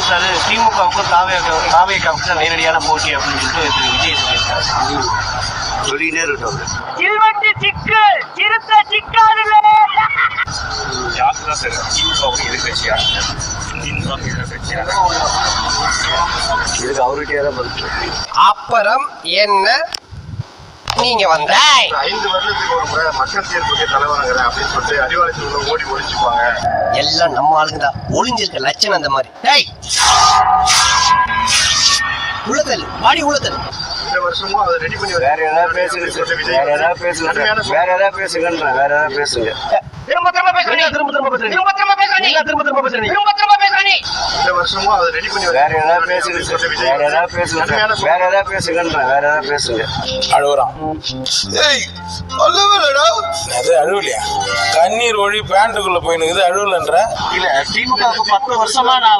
சொல்லியிருக்காரு, திமுகவுக்கும் தாவேகாவுக்கும் நேரடியான போட்டி அப்படின்னு சொல்லிட்டு திரு விஜய் சொல்லியிருக்காரு. சொல்லிக்கிட்டே இருக்கட்டும். யாருதான் சார் திமுகவுக்கு எதிர்கட்சியா? திமுக எதிர்கட்சியா? இதுக்கு அவருக்கே தான் பதில். அப்புறம் என்ன நீங்க வந்த 5 வருடத்துக்கு ஒரு முறை மக்கள் தேர்வுக்கு தலைவராகிறேன் அப்படின்னு சொல்லிட்டு அறிவாலயத்துக்குள்ள ஓடி ஒழிச்சுப்பாங்க. எல்லாம் நம்ம ஆளுங்க தான். ஒளிஞ்சிருக்க லட்சணம் அந்த மாதிரி. உள்ளதல் வாடி உள்ளதல். இந்த வருஷமும் அதை ரெடி பண்ணி வேற ஏதாவது பேசுங்க, வேற ஏதாவது பேசுங்க, வேற ஏதாவது பேசுங்கன்ற, வேற ஏதாவது பேசுங்க. இந்த வருஷமும் அதை ரெடி பண்ணி வேற ஏதாவது பேசுங்க, வேற ஏதாவது பேசுங்க, வேற ஏதாவது பேசுங்கன்ற, வேற ஏதாவது பேசுங்க. அழுகுறான். அது அழுவலையா? கண்ணீர் ஒழி பேண்ட்டுக்குள்ள போயினுக்குது, அழுவலன்ற. இல்ல, திமுகவுக்கு 10 வருஷமா நான்